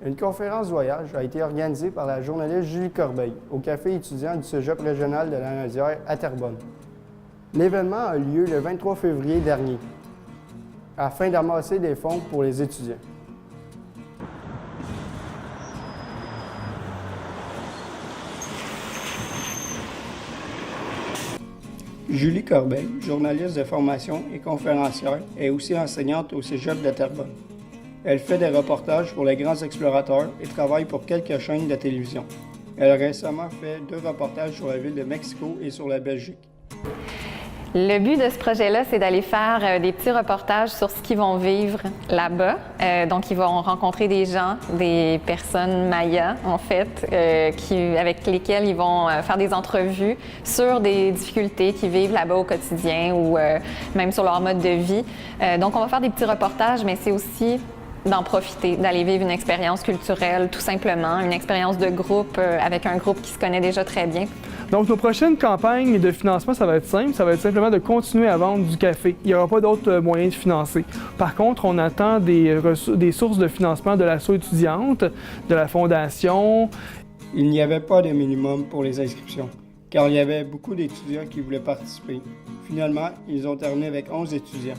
Une conférence voyage a été organisée par la journaliste Julie Corbeil au café étudiant du Cégep régional de la Naudière à Terrebonne. L'événement a eu lieu le 23 février dernier afin d'amasser des fonds pour les étudiants. Julie Corbeil, journaliste de formation et conférencière, est aussi enseignante au Cégep de Terrebonne. Elle fait des reportages pour les grands explorateurs et travaille pour quelques chaînes de télévision. Elle a récemment fait 2 reportages sur la ville de Mexico et sur la Belgique. Le but de ce projet-là, c'est d'aller faire des petits reportages sur ce qu'ils vont vivre là-bas. Donc, ils vont rencontrer des gens, des personnes mayas, en fait, avec lesquelles ils vont faire des entrevues sur des difficultés qu'ils vivent là-bas au quotidien ou même sur leur mode de vie. Donc, on va faire des petits reportages, mais c'est aussi d'en profiter, d'aller vivre une expérience culturelle, tout simplement, une expérience de groupe avec un groupe qui se connaît déjà très bien. Donc, nos prochaines campagnes de financement, ça va être simple. Ça va être simplement de continuer à vendre du café. Il n'y aura pas d'autres moyens de financer. Par contre, on attend des sources de financement de l'asso étudiante, de la fondation. Il n'y avait pas de minimum pour les inscriptions, car il y avait beaucoup d'étudiants qui voulaient participer. Finalement, ils ont terminé avec 11 étudiants.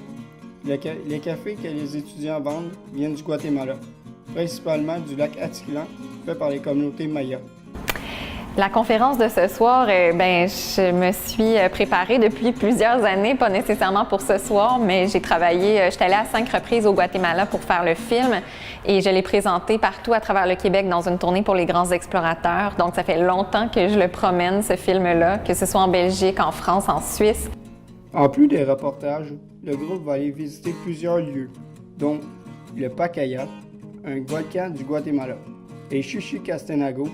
Les cafés que les étudiants vendent viennent du Guatemala, principalement du lac Atiquila, fait par les communautés mayas. La conférence de ce soir, je me suis préparée depuis plusieurs années, pas nécessairement pour ce soir, mais j'étais allée à 5 reprises au Guatemala pour faire le film et je l'ai présenté partout à travers le Québec dans une tournée pour les grands explorateurs. Donc, ça fait longtemps que je le promène, ce film-là, que ce soit en Belgique, en France, en Suisse. En plus des reportages, le groupe va aller visiter plusieurs lieux, dont le Pacaya, un volcan du Guatemala, et Chichicastenango,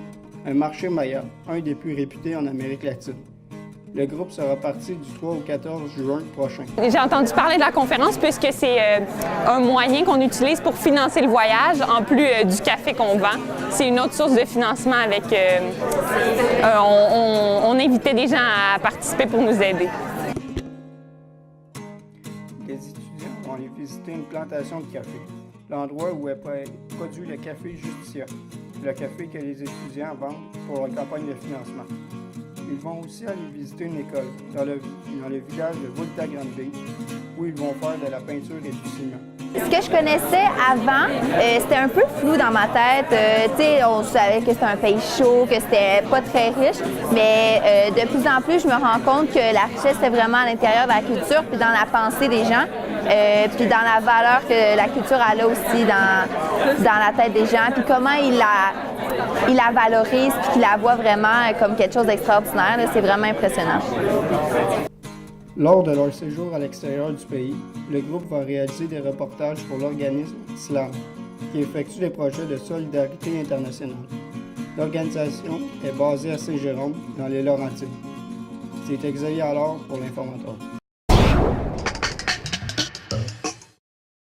un marché maya, un des plus réputés en Amérique latine. Le groupe sera parti du 3 au 14 juin prochain. J'ai entendu parler de la conférence puisque c'est un moyen qu'on utilise pour financer le voyage, en plus du café qu'on vend. C'est une autre source de financement avec... on invitait des gens à participer pour nous aider. Les étudiants vont aller visiter une plantation de café, l'endroit où est produit le café Justicia, le café que les étudiants vendent pour leur campagne de financement. Ils vont aussi aller visiter une école dans le village de Volta Grande, où ils vont faire de la peinture et du ciment. Ce que je connaissais avant, c'était un peu flou dans ma tête. On savait que c'était un pays chaud, que c'était pas très riche, mais de plus en plus, je me rends compte que la richesse, c'était vraiment à l'intérieur de la culture, puis dans la pensée des gens, puis dans la valeur que la culture a aussi dans la tête des gens, puis comment ils la valorisent, puis qu'ils la voient vraiment comme quelque chose d'extraordinaire. C'est vraiment impressionnant. Lors de leur séjour à l'extérieur du pays, le groupe va réaliser des reportages pour l'organisme SLAM, qui effectue des projets de solidarité internationale. L'organisation est basée à Saint-Jérôme, dans les Laurentides. C'est Exelia alors pour l'Informateur.